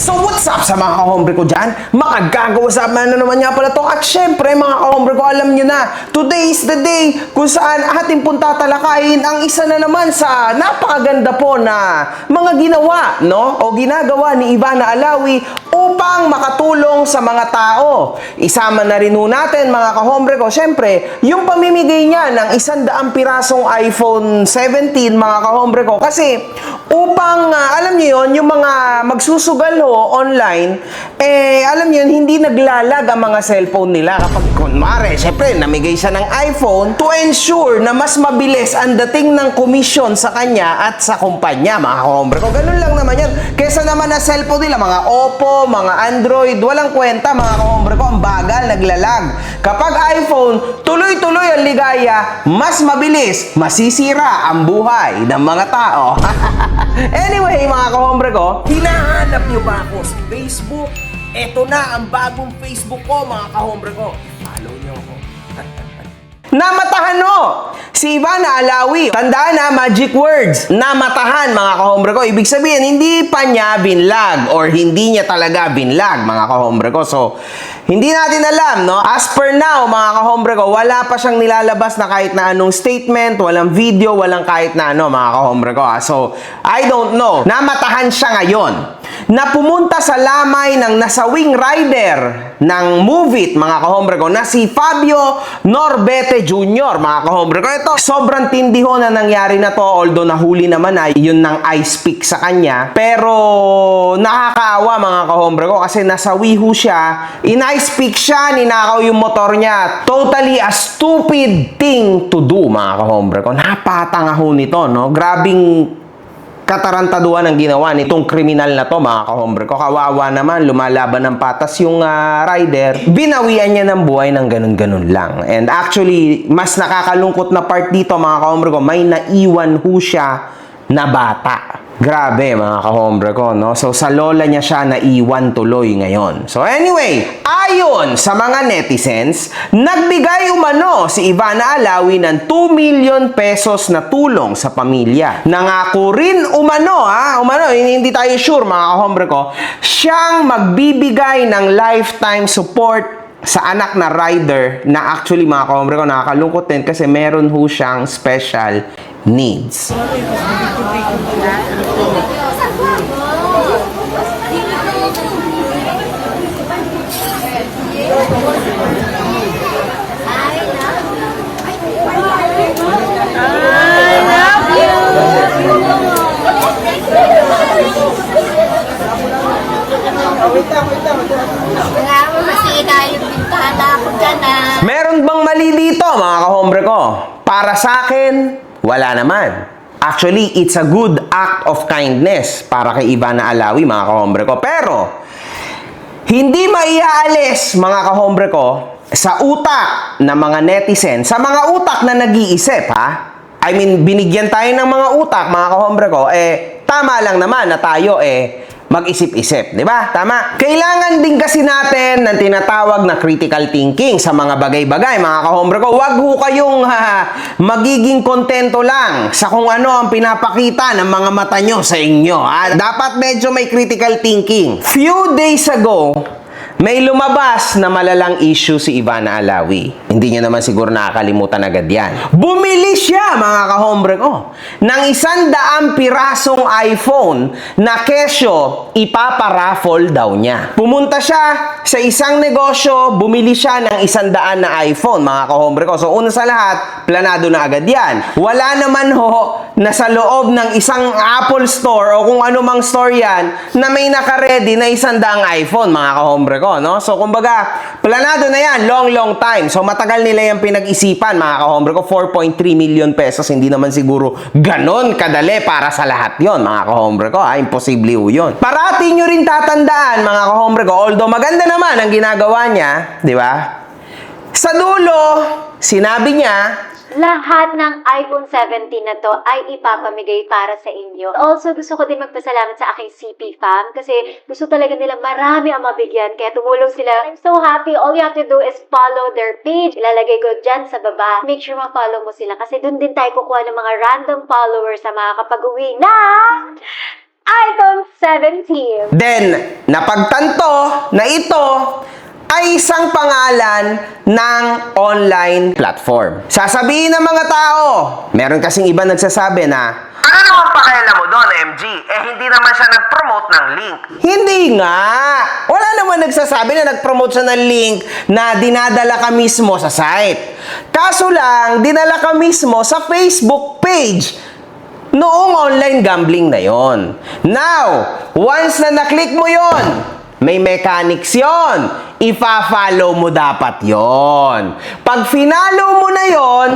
So what's up sa mga kahombre ko dyan? Makagagawa na naman nga pala to. At syempre mga kahombre ko, alam nyo na, today is the day kung saan ating punta talakayin ang isa na naman sa napakaganda po na mga ginawa, no? O ginagawa ni Ivana Alawi upang makatulong sa mga tao. Isama na rin natin mga kahombre ko, syempre, yung pamimigay niya ng 100 pirasong iPhone 17 mga kahombre ko. Kasi upang, alam niyo yon, yung mga magsusugal online, alam niyo yun, hindi naglalag ang mga cellphone nila. Kapag kunwari, syempre, namigay siya ng iPhone to ensure na mas mabilis ang dating ng commission sa kanya at sa kumpanya, mga kahombre ko. Ganun lang naman yan. Kesa naman na cellphone nila, mga Oppo, mga Android, walang kwenta, mga kahombre ko, ang bagal, naglalag. Kapag iPhone, tuloy-tuloy ang ligaya, mas mabilis, masisira ang buhay ng mga tao. Anyway, mga kahombre ko, hinahanap nyo ba ako sa Facebook? Eto na ang bagong Facebook ko, mga kahombre ko. Follow nyo ako. Namatahan no! Si Ivana Alawi. Tandaan na, magic words. Namatahan, mga kahombre ko. Ibig sabihin, hindi pa niya binlag or hindi niya talaga binlag, mga kahombre ko. So, hindi natin alam, no? As per now, mga kahombre ko, wala pa siyang nilalabas na kahit na anong statement, walang video, walang kahit na ano, mga kahombre ko. So, I don't know. Namatahan siya ngayon na pumunta sa lamay ng nasawing rider ng Move It, mga kahombre ko, na si Fabio Norbete Jr., mga kahombre ko. Ito, sobrang tindi ho na nangyari na to, although nahuli naman na yun ng ice pick sa kanya. Pero, nakakaawa, mga kahombre ko, kasi nasawi ho siya, in-ice pick siya, ninakaw yung motor niya. Totally a stupid thing to do, mga kahombre ko. Napatanga ho nito, no? Grabing katarantaduhan ang ginawa nitong kriminal na to, mga kahombre ko. Kawawa naman, lumalaban ng patas yung rider. Binawian niya ng buhay ng ganun-ganun lang. And actually, mas nakakalungkot na part dito, mga kahombre ko, may naiwan ho siya na bata. Grabe, mga kahombre ko, no? So, sa lola niya siya naiwan tuloy ngayon. So, anyway, ayon sa mga netizens, nagbigay umano si Ivana Alawi ng 2 million pesos na tulong sa pamilya. Nangako rin umano, hindi tayo sure, mga kahombre ko, siyang magbibigay ng lifetime support sa anak na rider na actually, mga kahombre ko, nakakalungkot din kasi meron ho siyang special needs. Meron bang mali dito, mga kahombre ko? Para sa akin, wala naman. Actually, it's a good act of kindness para kay Ivana Alawi, mga kahombre ko. Pero, hindi maiaalis, mga kahombre ko, sa utak ng mga netizen, sa mga utak na nag-iisip, ha? I mean, binigyan tayo ng mga utak, mga kahombre ko, tama lang naman na tayo, mag-isip-isip, di ba? Tama. Kailangan din kasi natin ng tinatawag na critical thinking sa mga bagay-bagay, mga kahombre ko. Huwag ho kayong magiging kontento lang sa kung ano ang pinapakita ng mga mata nyo sa inyo. Dapat medyo may critical thinking. Few days ago, may lumabas na malalang issue si Ivana Alawi. Hindi niya naman siguro nakakalimutan agad yan. Bumili siya, mga kahombre ko, ng 100 pirasong iPhone na kesyo ipaparaffle daw niya. Pumunta siya sa isang negosyo, bumili siya ng 100 na iPhone, mga kahombre ko. So, una sa lahat, planado na agad yan. Wala naman ho na sa loob ng isang Apple Store o kung anumang store yan na may nakaredy na 100 iPhone, mga kahombre ko, no? So, kumbaga, planado na yan, long time. So, matagal nila yung pinag-isipan, mga kahombre ko. 4.3 million pesos, hindi naman siguro ganon kadali para sa lahat yon, mga kahombre ko. Imposible ho yun. Parati nyo rin tatandaan, mga kahombre ko, although maganda naman ang ginagawa niya, di ba? Sa dulo, sinabi niya, lahat ng iPhone 17 na to ay ipapamigay para sa inyo. Also, gusto ko din magpasalamat sa aking CP fam kasi gusto talaga nila marami ang mabigyan kaya tumulong sila. I'm so happy. All you have to do is follow their page. Ilalagay ko dyan sa baba. Make sure ma-follow mo sila kasi dun din tayo kukuha ng mga random followers sa mga kapag-uwi na iPhone 17. Then, napagtanto na ito ay isang pangalan ng online platform. Sasabihin ng mga tao, meron kasing iba nagsasabi na, ano naman pakialam mo doon, MG? Eh, hindi naman siya nag-promote ng link. Hindi nga. Wala naman nagsasabi na nag-promote siya ng link na dinadala ka mismo sa site. Kaso lang, dinala ka mismo sa Facebook page noong online gambling na yon. Now, once na naklik mo yon, may mechanics yon. Ifa-follow mo dapat yon. Pag finalo mo na yon,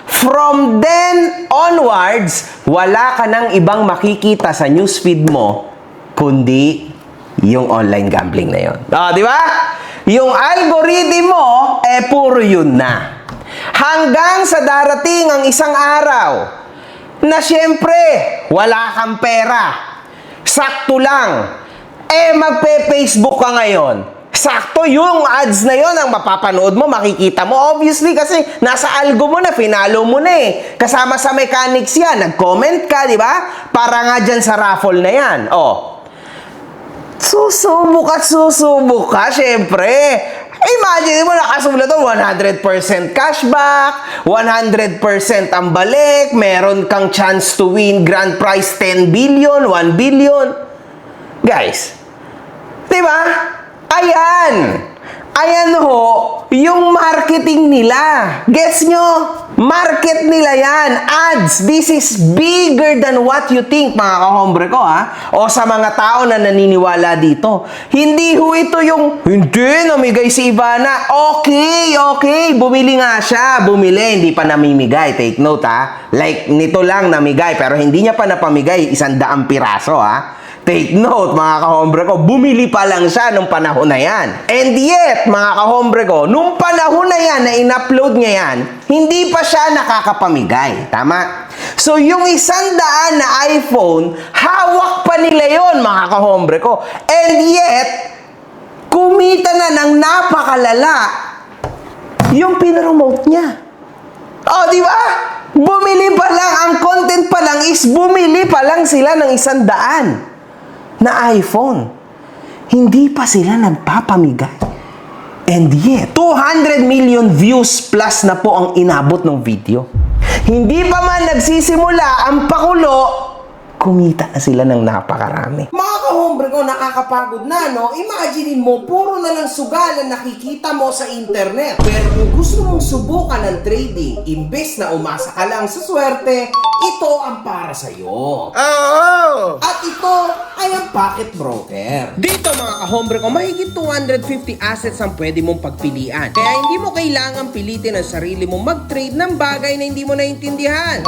from then onwards, wala ka nang ibang makikita sa newsfeed mo, kundi yung online gambling na yon. Di ba? Yung algorithm mo, puro yun na. Hanggang sa darating ang isang araw, na syempre, wala kang pera. Sakto lang. Magpe-Facebook ka ngayon. Sakto yung ads na yon ang mapapanood mo, makikita mo. Obviously, kasi nasa algo mo na, finalo mo na eh. Kasama sa mechanics yan. Nag-comment ka, di ba? Para nga dyan sa raffle na yan. Susubok ka, syempre. Imagine mo, nakasulat doon, 100% cashback, 100% ang balik, meron kang chance to win grand prize 10 billion, 1 billion. Guys, diba? Ayan ho, yung marketing nila. Gets nyo? Market nila yan. Ads. This is bigger than what you think, mga kahombre ko, ha? O sa mga tao na naniniwala dito. Hindi ho ito yung, hindi, namigay si Ivana. Okay. Bumili nga siya. Bumili, hindi pa namimigay. Take note, ha? Like, nito lang namigay, pero hindi niya pa napamigay 100 piraso, ha? Take note, mga kahombre ko, bumili pa lang siya nung panahon na yan. And yet, mga kahombre ko, nung panahon na yan, na in-upload niya yan, hindi pa siya nakakapamigay. Tama? So, yung 100 na iPhone, hawak pa nila yon, mga kahombre ko. And yet, kumita na ng napakalala yung pinromote niya. Di ba? Bumili pa lang, ang content pa lang is bumili pa lang sila ng 100 na iPhone. Hindi pa sila nagpapamigay. And yet, 200 million views plus na po ang inabot ng video. Hindi pa man nagsisimula ang pakulo, kumita na sila ng napakarami. Mga kahombre ko, nakakapagod na, no? Imaginein mo, puro na lang sugalan nakikita mo sa internet. Pero kung gusto mong subukan ng trading, imbes na umasa ka lang sa swerte, ito ang para sa'yo. At ito ay ang Pocket Broker. Dito mga kahombre ko, mahigit 250 assets ang pwede mong pagpilian. Kaya hindi mo kailangang pilitin ang sarili mo mag-trade ng bagay na hindi mo naintindihan.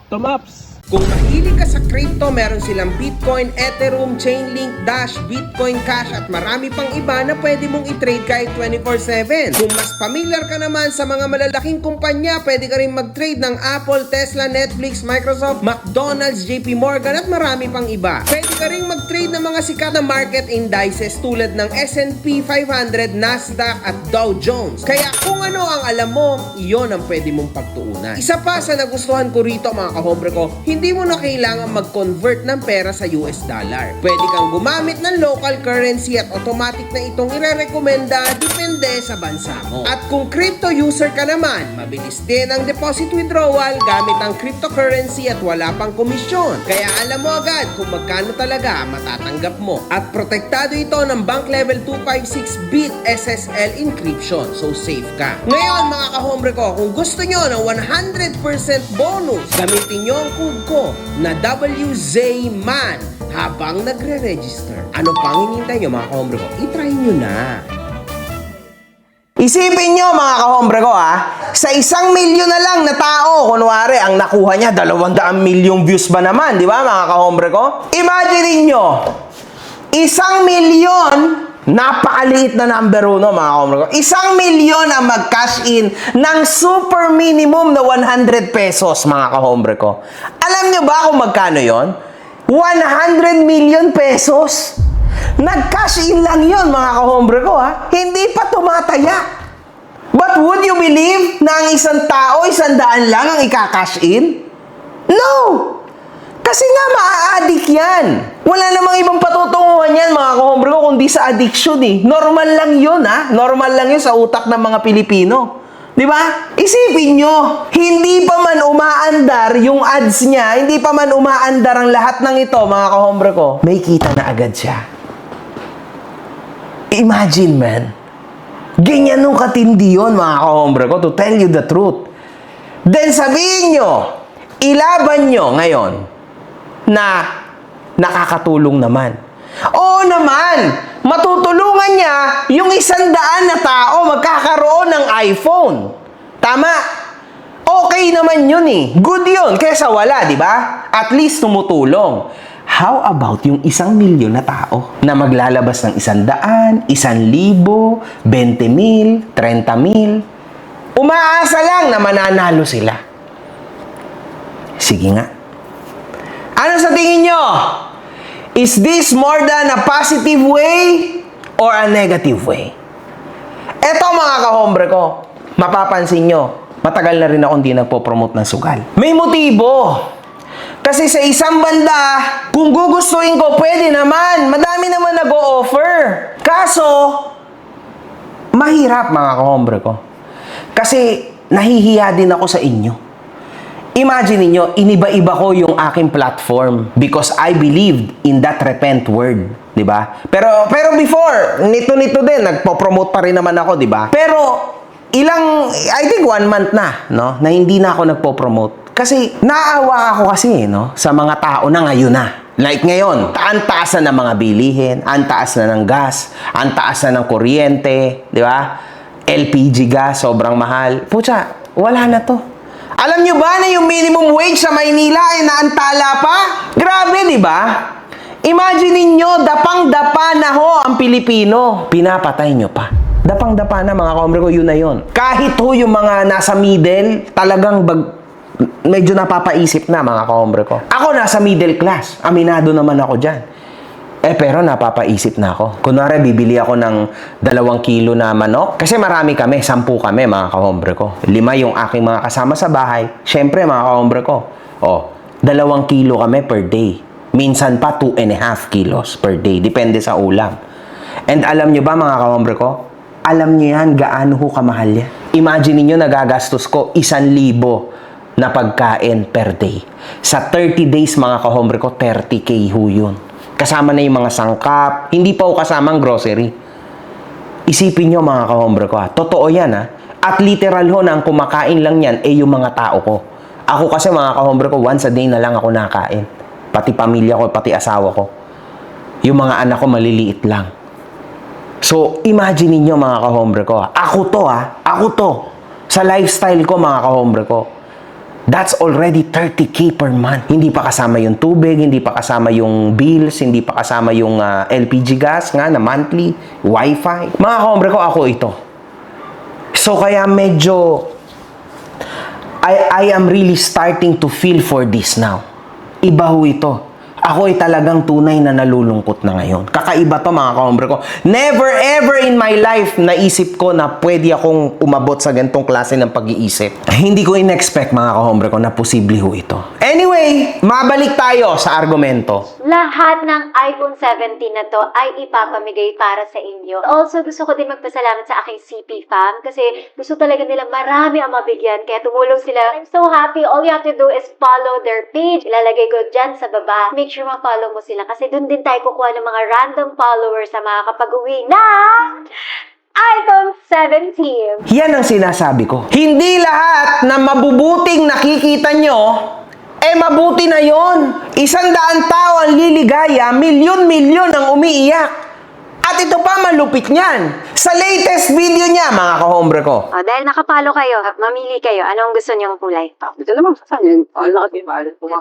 Tomaps. Kung mahilig ka sa crypto, meron silang Bitcoin, Ethereum, Chainlink, Dash, Bitcoin Cash at marami pang iba na pwede mong i-trade kahit 24/7. Kung mas familiar ka naman sa mga malalaking kumpanya, pwede ka rin mag-trade ng Apple, Tesla, Netflix, Microsoft, McDonald's, JP Morgan at marami pang iba. Pwede ka rin mag-trade ng mga sikat na market indices tulad ng S&P 500, Nasdaq at Dow Jones. Kaya kung ano ang alam mo, iyon ang pwede mong pagtuunan. Isa pa sa nagustuhan ko rito mga kahombre ko, hindi mo na kailangan mag-convert ng pera sa US dollar. Pwede kang gumamit ng local currency at automatic na itong ire-recommenda depende sa bansa mo. At kung crypto user ka naman, mabilis din ang deposit withdrawal gamit ang cryptocurrency at wala pang komisyon. Kaya alam mo agad kung magkano talaga matatanggap mo. At protektado ito ng bank level 256-bit SSL encryption. So safe ka. Ngayon mga kahombre ko, kung gusto nyo ng 100% bonus, gamitin nyo ang code ko na WZMAN habang nagre-register. Ano pang hinihintay nyo mga kahombre ko? I-try nyo na. Isipin nyo mga kahombre ko sa 1 milyon na lang na tao, kunwari, ang nakuha niya 200 milyong views ba naman, di ba mga kahombre ko? Imagine nyo, 1 milyon, napakaliit na number 1 mga kahombre ko. 1 milyon ang mag-cash in ng super minimum na 100 pesos mga kahombre ko. Alam nyo ba kung magkano yon? 100 million pesos. Nag-cash in lang yon mga kahombre ko Hindi pa tumataya. But would you believe na ang isang tao, 100 lang ang ika-cash in? No! Kasi nga maa-addict Automatic yan. Wala namang ibang patutunguhan yan, mga kahombre ko, kundi sa addiction eh. Normal lang yun, ha? Normal lang yun sa utak ng mga Pilipino. Di ba? Isipin nyo, hindi pa man umaandar yung ads niya, hindi pa man umaandar ang lahat ng ito, mga kahombre ko, may kita na agad siya. Imagine, man. Ganyan nung katindi yun, mga kahombre ko, to tell you the truth. Then sabihin nyo, ilaban nyo ngayon na nakakatulong naman. Oo naman, matutulungan niya yung 100 na tao magkakaroon ng iPhone. Tama? Okay naman yun eh. Good yun, kesa wala, di ba? At least tumutulong. How about yung 1,000,000 na tao na maglalabas ng 100, 1,000, 20,000, 30,000? Umaasa lang na mananalo sila. Sige nga. Ano sa tingin nyo? Is this more than a positive way or a negative way? Eto mga kahombre ko, mapapansin nyo, matagal na rin ako hindi nagpo-promote ng sugal. May motibo. Kasi sa isang banda, kung gugustuhin ko, pwede naman. Madami naman nag-o-offer. Kaso, mahirap mga kahombre ko. Kasi nahihiya din ako sa inyo. Imagine niyo, iniba-iba ko yung aking platform because I believed in that repent word, 'di ba? Pero before, nito din nagpo-promote pa rin naman ako, 'di ba? Pero I think 1 month na, no, na hindi na ako nagpo-promote kasi naawa ako kasi, no, sa mga tao na ngayon na. Like ngayon, ang taas na ng mga bilihin, ang taas na ng gas, ang taas na ng kuryente, 'di ba? LPG gas sobrang mahal. Pucha, wala na 'to. Alam nyo ba na yung minimum wage sa Maynila ay naantala pa? Grabe, di ba? Imagine ninyo, dapang-dapa na ho ang Pilipino. Pinapatay nyo pa. Dapang-dapa na, mga kahombre ko, yun na yun. Kahit ho yung mga nasa middle, talagang medyo napapaisip na, mga kahombre ko. Ako nasa middle class. Aminado naman ako dyan. Pero napapaisip na ako. Kunwari, bibili ako ng 2 kilo na manok. Kasi marami kami, 10 kami, mga kahombre ko. 5 yung aking mga kasama sa bahay. Siyempre, mga kahombre ko. 2 kilo kami per day. Minsan pa, 2.5 kilos per day. Depende sa ulam. And alam nyo ba, mga kahombre ko? Alam nyo yan, gaano ho kamahal yan? Imagine niyo nagagastos ko 1,000 na pagkain per day. Sa 30 days, mga kahombre ko, 30K ho yun. Kasama na yung mga sangkap, hindi pa ho kasamang grocery. Isipin nyo mga kahombre ko, totoo yan At literal ho na ang kumakain lang yan yung mga tao ko. Ako kasi mga kahombre ko, once a day na lang ako nakain. Pati pamilya ko, pati asawa ko. Yung mga anak ko maliliit lang. So, imagine niyo mga kahombre ko, ako to. Sa lifestyle ko mga kahombre ko. That's already 30K per month. Hindi pa kasama yung tubig, hindi pa kasama yung bills, hindi pa kasama yung LPG gas nga na monthly, wifi. Mga kahombre ko, ako ito. So kaya medyo I am really starting to feel for this now. Iba ho ito. Ako ay talagang tunay na nalulungkot na ngayon. Kakaiba to mga kahombre ko. Never ever in my life naisip ko na pwede akong umabot sa ganitong klase ng pag-iisip. Hindi ko in-expect mga kahombre ko na posible ho ito. Anyway, mabalik tayo sa argumento. Lahat ng iPhone 17 na to ay ipapamigay para sa inyo. Also, gusto ko din magpasalamat sa aking CP fam kasi gusto talaga nila marami ang mabigyan kaya tumulong sila. I'm so happy. All you have to do is follow their page. Ilalagay ko dyan sa baba. Make sure ma-follow mo sila kasi dun din tayo kukuha ng mga random followers na makakapag-uwi na iPhone 17. Yan ang sinasabi ko. Hindi lahat na mabubuting nakikita nyo mabuti na yon. 100 tao ang liligaya, milyon-milyon ang umiiyak. At ito pa, malupit niyan. Sa latest video niya, mga kahombre ko. Dahil nakapalo kayo, mamili kayo. Anong gusto niyong kulay? Ito naman, saan yun? All na kayo, 1, 2,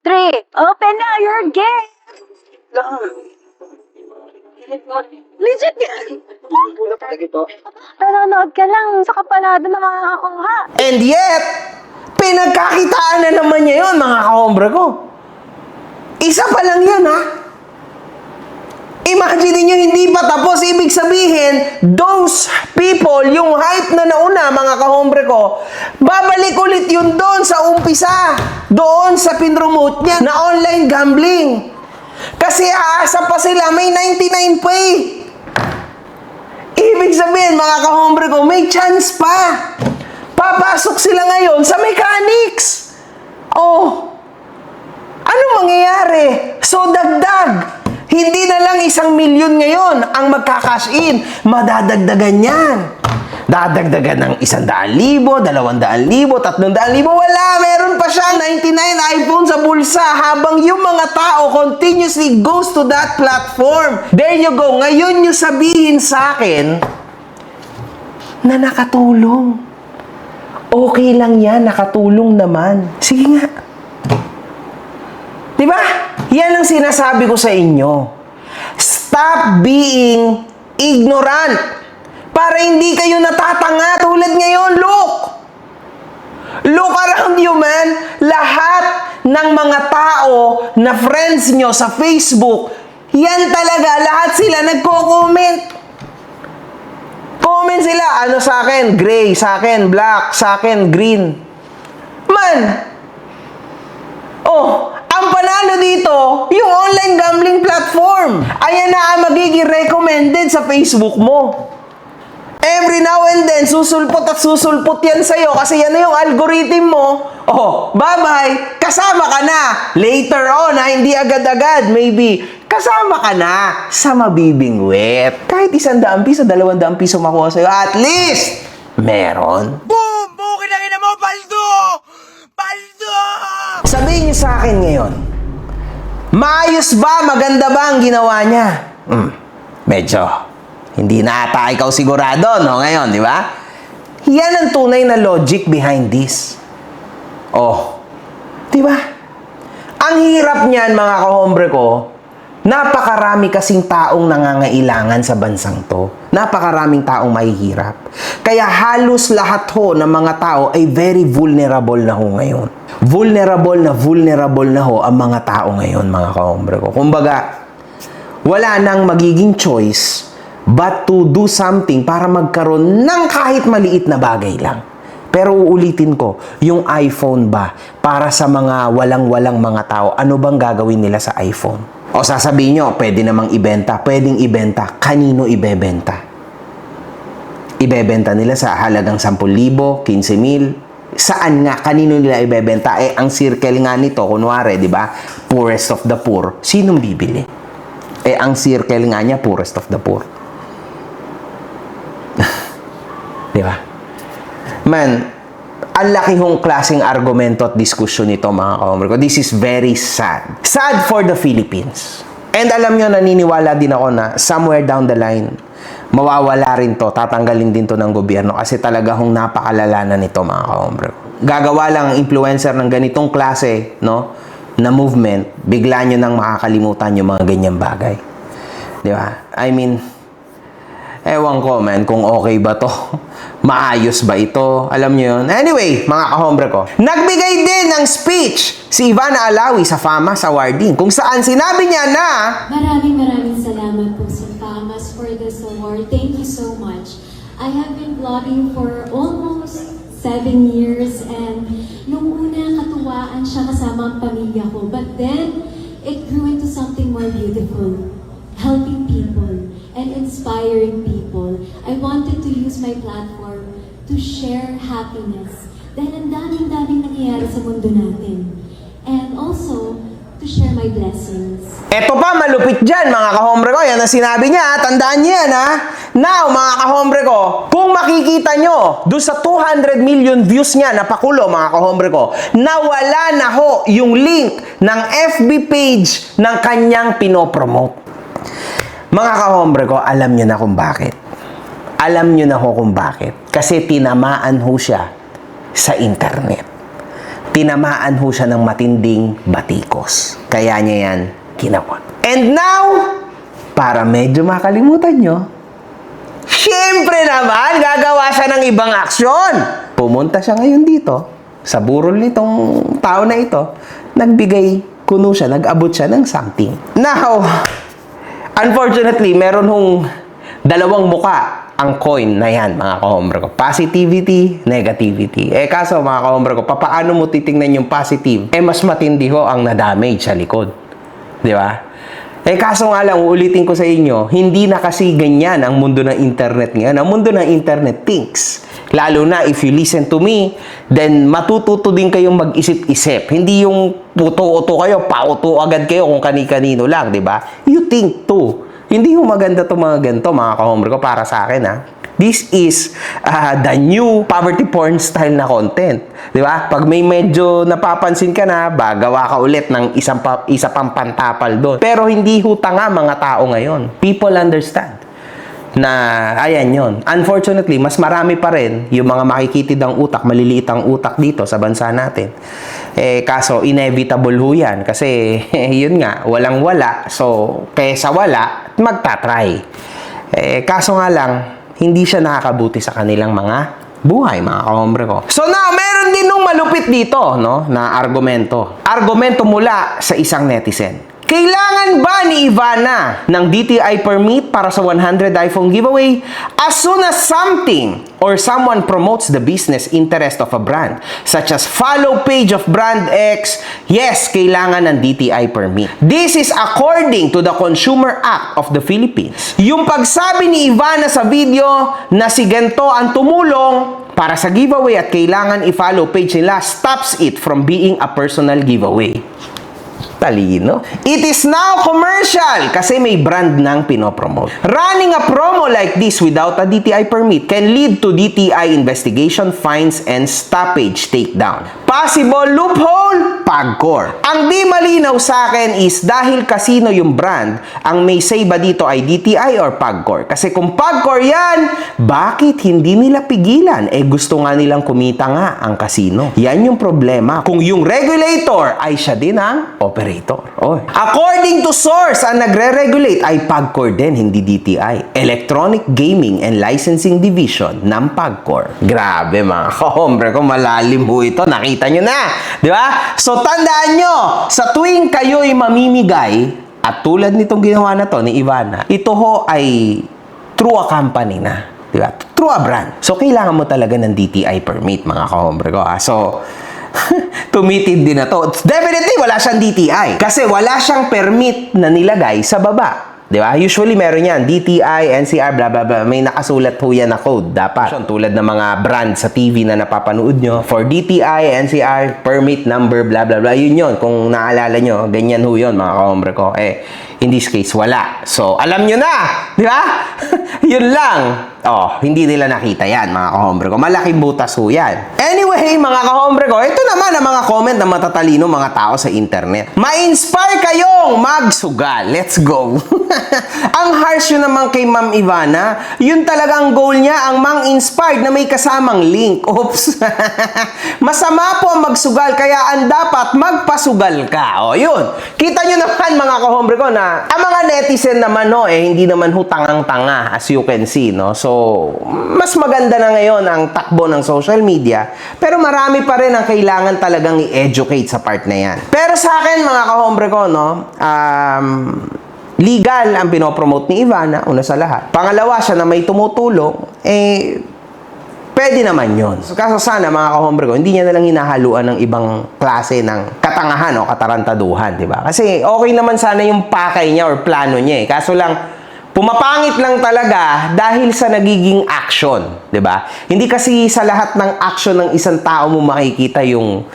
3. Open na your game! Legit yan! Nanonood ka lang sa kapalado ng mga kakuha. And yet, pinagkakitaan na naman niya yun, mga kahombre ko. Isa pa lang yan, Imagine niyo hindi pa tapos. Ibig sabihin, those people, yung hype na nauna, mga kahombre ko, babalik ulit yun doon sa umpisa. Doon sa pinromote niya na online gambling. Kasi aasa pa sila, may 99 pa eh. Ibig sabihin, mga kahombre ko, may chance pa. Papasok sila ngayon sa mechanics. Oh, ano mangyayari? So, dagdag. Hindi na lang 1 milyon ngayon ang magka-cash in. Madadagdagan yan. Dadagdagan ng 100,000, 200,000, 300,000. Wala, meron pa siya 99 iPhone sa bulsa habang yung mga tao continuously goes to that platform. There you go. Ngayon nyo sabihin sa akin na nakatulong. Okay lang yan, nakatulong naman. Sige nga. Diba? Yan ang sinasabi ko sa inyo. Stop being ignorant. Para hindi kayo natatanga. Tulad ngayon, look. Look around you, man. Lahat ng mga tao na friends nyo sa Facebook, yan talaga, lahat sila nagko-comment. Comment sila, ano sa akin? Gray, sa akin, black, sa akin, green. Man! Oh, ang panalo dito, yung online gambling platform. Ayan na ang magiging recommended sa Facebook mo. Every now and then, susulpot at susulpot yan sa'yo kasi yan na yung algorithm mo. Oh, bye-bye. Kasama ka na. Later on, hindi agad-agad, maybe. Kasama ka na sa mabibingwit. Kahit 100 piso, 200 piso makuha sa'yo, at least, meron. Boom! Bukin na mo, Paldo! Paldo! Sabihin niyo sa akin ngayon, maayos ba, maganda ba ang ginawa niya? Medyo, hindi na ata ikaw sigurado, no? Ngayon, di ba? Yan ang tunay na logic behind this. Oh, di ba? Ang hirap niyan, mga kahombre ko, napakarami kasing taong nangangailangan sa bansang to. Napakaraming taong mahihirap. Kaya halos lahat ho ng mga tao ay very vulnerable na ho ngayon. Vulnerable na ho ang mga tao ngayon, mga kahombre ko. Kumbaga, wala nang magiging choice but to do something para magkaroon ng kahit maliit na bagay lang. Pero uulitin ko, yung iPhone ba, para sa mga walang-walang mga tao, ano bang gagawin nila sa iPhone? O sasabihin nyo, pwede namang ibenta. Pwedeng ibenta. Kanino ibebenta? Ibebenta nila sa halagang 10,000, 15,000. Saan nga? Kanino nila ibebenta? Eh, ang circle nga nito, kunwari, di ba? Poorest of the poor. Sinong bibili? Eh, ang circle nga niya, poorest of the poor. Di ba? Man, ang laki hong klaseng argumento at diskusyon nito, mga kahombre ko. This is very sad. Sad for the Philippines. And alam nyo, naniniwala din ako na somewhere down the line, mawawala rin to, tatanggalin din to ng gobyerno kasi talaga hong napakalala na nito, mga kahombre ko. Gagawa lang ang influencer ng ganitong klase, no, na movement, bigla nyo nang makakalimutan yung mga ganyang bagay. Di ba? I mean, ewan ko, man, kung okay ba to. Maayos ba ito? Alam nyo yun? Anyway, mga kahombre ko, nagbigay din ng speech si Ivana Alawi sa FAMAS Awarding, kung saan sinabi niya na Maraming salamat po sa FAMAS for this award. Thank you so much. I have been vlogging for almost 7 years and nung una katuwaan siya kasama ang pamilya ko. But then, it grew into something more beautiful. Helping people and inspiring people. I wanted to use my platform to share happiness. Dahil ang daming nangyayari sa mundo natin. And also, to share my blessings. eto pa, malupit dyan, mga kahombre ko. Yan ang sinabi niya, tandaan niyo yan, ha? Now, mga kahombre ko, kung makikita nyo, doon sa 200 million views niya na pakulo, mga kahombre ko, nawala na ho yung link ng FB page ng kanyang pinopromote. Mga kahombre ko, alam nyo na kung bakit. Alam nyo na ho kung bakit. Kasi tinamaan ho siya sa internet. Tinamaan ho siya ng matinding batikos. Kaya niya yan ginawa. And now, para medyo makalimutan nyo, syempre naman, gagawa siya ng ibang aksyon. Pumunta siya ngayon dito, sa burol nitong tao na ito, nagbigay kuno siya, nag-abot siya ng something. Now, Unfortunately, meron hong dalawang muka ang coin na yan, mga kahombre ko. Positivity, negativity. Kaso, mga kahombre ko, papaano mo titingnan yung positive? Mas matindi ho ang na-damage sa likod. Di ba? Kaso nga lang, uulitin ko sa inyo, hindi na kasi ganyan ang mundo ng internet ngayon. Ang mundo ng internet thinks. Lalo na, if you listen to me, then matututo din kayong mag-isip-isip. Hindi yung puto-uto kayo, pauto agad kayo kung kani-kanino lang, di ba? You think too. Hindi yung maganda to mga ganito, mga kahombre ko, para sa akin, ha? This is the new poverty porn style na content. Di ba? Pag may medyo napapansin ka na, gawa ka ulit ng isa pang pantapal doon. Pero hindi huta nga mga tao ngayon. People understand na, ayan yon. Unfortunately, mas marami pa rin yung mga makikitid ang utak, maliliit ang utak dito sa bansa natin. Kaso, inevitable ho yan. Kasi, yun nga, walang-wala. So, kaysa wala, magta-try. Kaso nga lang, hindi siya nakakabuti sa kanilang mga buhay, mga kahombre ko. So now, meron din nung malupit dito, no, na argumento. Argumento mula sa isang netizen. Kailangan ba ni Ivana ng DTI permit para sa 100 iPhone giveaway as soon as something or someone promotes the business interest of a brand, such as follow page of brand X? Yes, kailangan ng DTI permit. This is according to the Consumer Act of the Philippines. Yung pagsabi ni Ivana sa video na si ganito ang tumulong para sa giveaway at kailangan i-follow page nila stops it from being a personal giveaway. Talino. It is now commercial kasi may brand nang pinopromote. Running a promo like this without a DTI permit can lead to DTI investigation, fines, and stoppage takedown. Possible loophole? PAGCOR. Ang di malinaw sa akin is dahil casino yung brand, ang may say ba dito ay DTI or PAGCOR? Kasi kung PAGCOR yan, bakit hindi nila pigilan? Gusto nga nilang kumita nga ang casino. Yan yung problema. Kung yung regulator ay siya din ang operator. According to source, ang nagre-regulate ay PAGCOR din, hindi DTI. Electronic Gaming and Licensing Division ng PAGCOR. Grabe mga kahombre ko, malalim ho ito. Nakita nyo na, di ba? So tandaan nyo, sa tuwing kayo'y mamimigay, at tulad nitong ginawa na to ni Ivana, ito ho ay through a company na. Di ba? Through a brand. So kailangan mo talaga ng DTI permit, mga kahombre ko. So, tumitid din na to. Definitely, wala siyang DTI. Kasi wala siyang permit na nilagay sa baba. Di ba? Usually, meron yan. DTI, NCR, blah, blah, blah. May nakasulat po yan na code. Dapat. Tulad ng mga brand sa TV na napapanood nyo. For DTI, NCR, permit number, blah, blah, blah. Yun yun. Kung naalala nyo, ganyan ho yun, mga kahombre ko. In this case, wala. So, alam nyo na. Di ba? Yun lang. Hindi nila nakita yan, mga kahombre ko. Malaking butas ho yan. Anyway, mga kahombre ko, ito naman ang mga comment ng matatalino mga tao sa internet. Ma-inspire kayong magsugal. Let's go. Ang harsh yun naman kay Ma'am Ivana. Yun talagang goal niya, ang mang-inspired na may kasamang link. Oops. Masama po ang magsugal, kaya ang dapat magpasugal ka. Yun. Kita nyo naman, mga kahombre ko, na ang mga netizen naman, hindi naman ho tangang-tanga, as you can see, no? So, mas maganda na ngayon ang takbo ng social media, pero marami pa rin ang kailangan talagang i-educate sa part na yan. Pero sa akin, mga kahombre ko, no, legal ang pinopromote ni Ivana, una sa lahat. Pangalawa, siya na may tumutulong, pwede naman yun. So, kaso sana, mga kahombre ko, hindi niya nalang hinahaluan ng ibang klase ng katangahan o katarantaduhan, di ba? Kasi okay naman sana yung pakay niya or plano niya. Kaso lang, pumapangit lang talaga dahil sa nagiging action, 'di ba? Hindi kasi sa lahat ng action ng isang tao mo makikita yung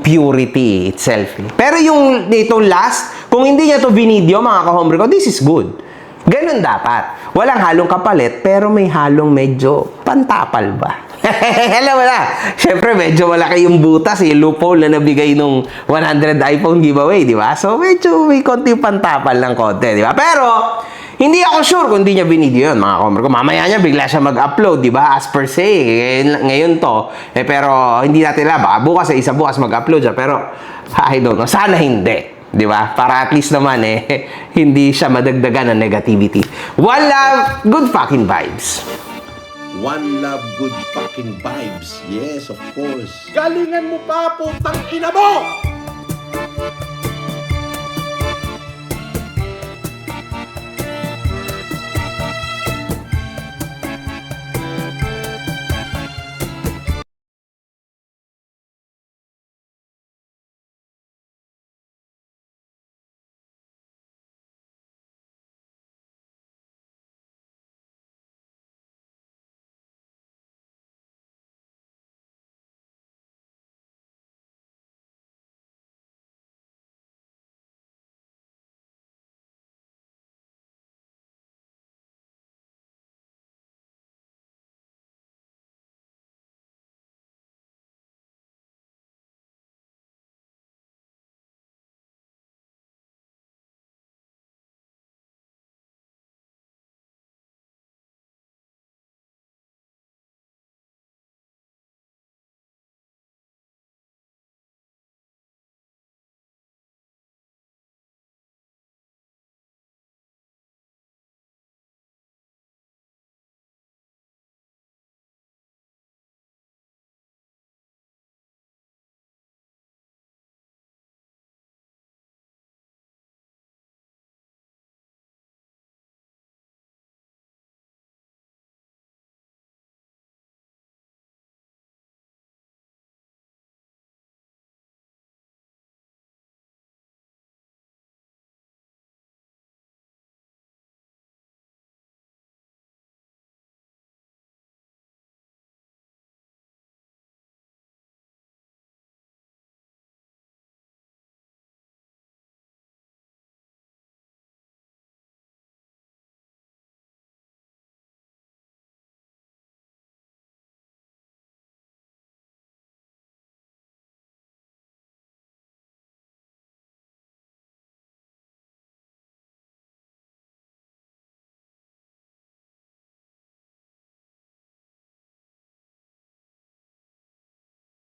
purity itself. Pero yung dito last, kung hindi niya to binidyo, mga kahombre ko, this is good. Ganun dapat. Walang halong kapalit, pero may halong medyo pantapal ba? Alam mo na, syempre medyo malaki yung butas, yung loophole na nabigay nung 100 iPhone giveaway, di ba? So medyo may konti pantapal ng konti, di ba? Pero hindi ako sure kung hindi niya binidyo yun, mga kahombre ko. Mamaya niya bigla siya mag-upload, di ba? As per se, ngayon to. Pero hindi natin alam, baka bukas isa bukas mag-upload siya. Pero I don't know, sana hindi. Di ba? Para at least naman hindi siya madagdagan ng negativity. One love, good fucking vibes. One love, good fucking vibes. Yes, of course. Galingan mo pa, putang ina mo!